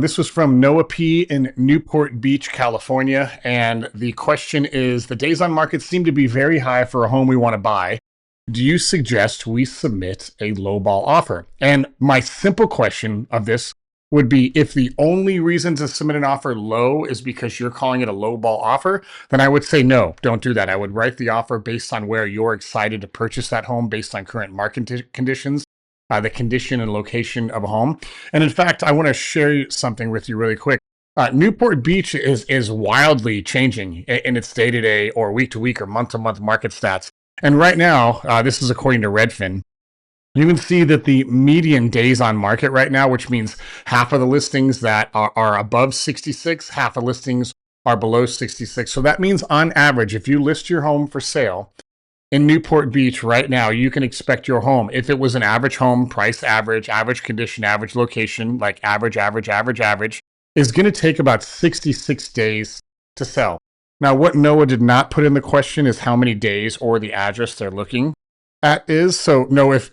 This was from Noah P. in Newport Beach, California. And the question is, the days on market seem to be very high for a home we want to buy. Do you suggest we submit a lowball offer? And my simple question of this would be, if the only reason to submit an offer low is because you're calling it a lowball offer, then I would say no, don't do that. I would write the offer based on where you're excited to purchase that home, based on current market conditions, the condition and location of a home. And in fact, I want to share something with you really quick. Newport Beach is wildly changing in its day-to-day or week-to-week or month-to-month market stats. And right now, this is according to Redfin, you can see that the median days on market right now, which means half of the listings that are above 66, half of listings are below 66. So that means on average, if you list your home for sale in Newport Beach right now, you can expect your home, if it was an average home, price average, average condition, average location, like average, is going to take about 66 days to sell. Now, what Noah did not put in the question is how many days or the address they're looking at is. So no, if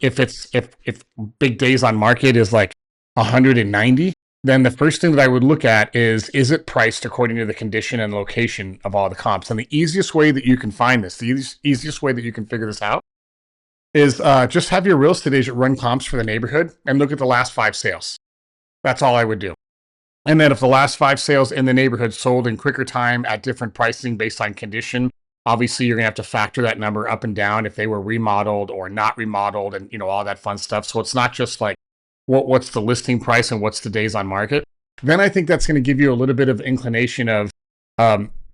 big days on market is like 190, then the first thing that I would look at is it priced according to the condition and location of all the comps? And the easiest way that you can find this, the easiest way that you can figure this out is just have your real estate agent run comps for the neighborhood and look at the last 5 sales. That's all I would do. And then if the last 5 sales in the neighborhood sold in quicker time at different pricing based on condition, obviously you're gonna have to factor that number up and down if they were remodeled or not remodeled, and all that fun stuff. So it's not just like what's the listing price and what's the days on market. Then I think that's going to give you a little bit of inclination of,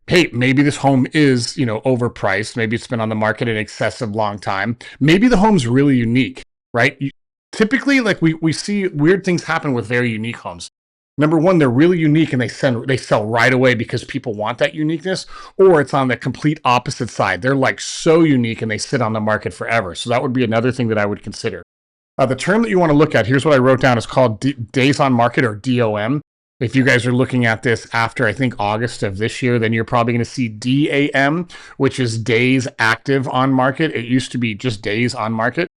hey, maybe this home is, overpriced. Maybe it's been on the market an excessive long time. Maybe the home's really unique, right? Typically, like we see weird things happen with very unique homes. Number one, they're really unique and they sell right away because people want that uniqueness, or it's on the complete opposite side. They're like so unique and they sit on the market forever. So that would be another thing that I would consider. The term that you want to look at, here's what I wrote down, is called days on market, or DOM. If you guys are looking at this after, I think, August of this year, then you're probably going to see DAM, which is days active on market. It used to be just days on market.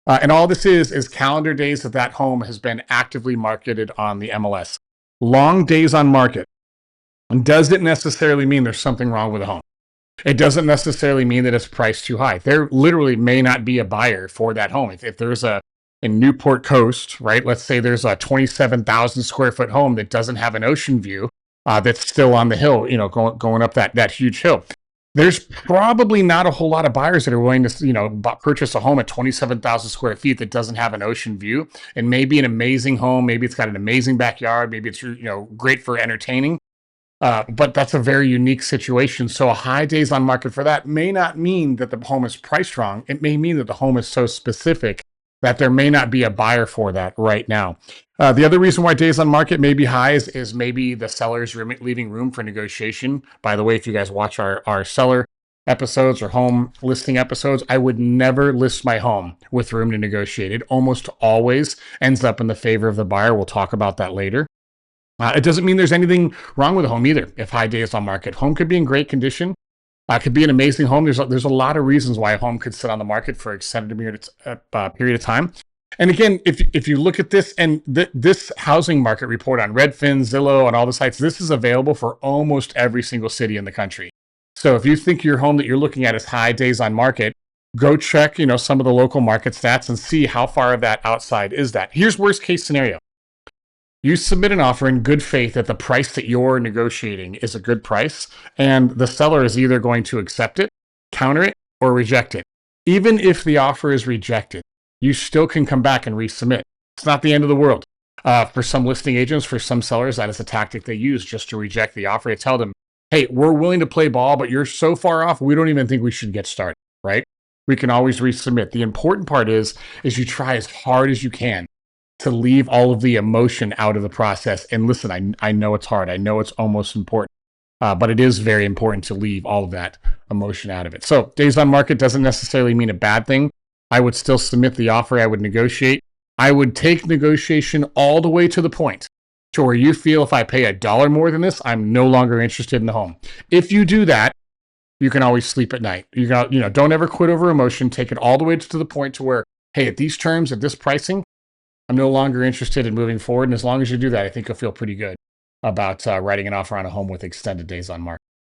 And all this is calendar days that home has been actively marketed on the MLS. Long days on market doesn't necessarily mean there's something wrong with the home. It doesn't necessarily mean that it's priced too high. There literally may not be a buyer for that home. If there's in Newport Coast, right? Let's say there's a 27,000 square foot home that doesn't have an ocean view, that's still on the hill, going up that huge hill. There's probably not a whole lot of buyers that are willing to, purchase a home at 27,000 square feet that doesn't have an ocean view. And maybe an amazing home, maybe it's got an amazing backyard, maybe it's, great for entertaining. But that's a very unique situation. So a high days on market for that may not mean that the home is priced wrong. It may mean that the home is so specific that there may not be a buyer for that right now. The other reason why days on market may be high is maybe the seller's leaving room for negotiation. By the way, if you guys watch our seller episodes or home listing episodes, I would never list my home with room to negotiate. It almost always ends up in the favor of the buyer. We'll talk about that later. It doesn't mean there's anything wrong with the home either. If high days on market, home could be in great condition. Could be an amazing home. There's a lot of reasons why a home could sit on the market for an extended period of time. And again, if you look at this and this housing market report on Redfin, Zillow, and all the sites, this is available for almost every single city in the country. So if you think your home that you're looking at is high days on market, go check some of the local market stats and see how far of that outside is that. Here's worst case scenario. You submit an offer in good faith that the price that you're negotiating is a good price, and the seller is either going to accept it, counter it, or reject it. Even if the offer is rejected, you still can come back and resubmit. It's not the end of the world. For some listing agents, for some sellers, that is a tactic they use just to reject the offer. They tell them, hey, we're willing to play ball, but you're so far off, we don't even think we should get started, right? We can always resubmit. The important part is you try as hard as you can to leave all of the emotion out of the process. And listen, I know it's hard. I know it's almost important, but it is very important to leave all of that emotion out of it. So days on market doesn't necessarily mean a bad thing. I would still submit the offer. I would negotiate. I would take negotiation all the way to the point to where you feel, if I pay $1 more than this, I'm no longer interested in the home. If you do that, you can always sleep at night. Don't ever quit over emotion. Take it all the way to the point to where, hey, at these terms, at this pricing, I'm no longer interested in moving forward. And as long as you do that, I think you'll feel pretty good. about writing an offer on a home with extended days on market.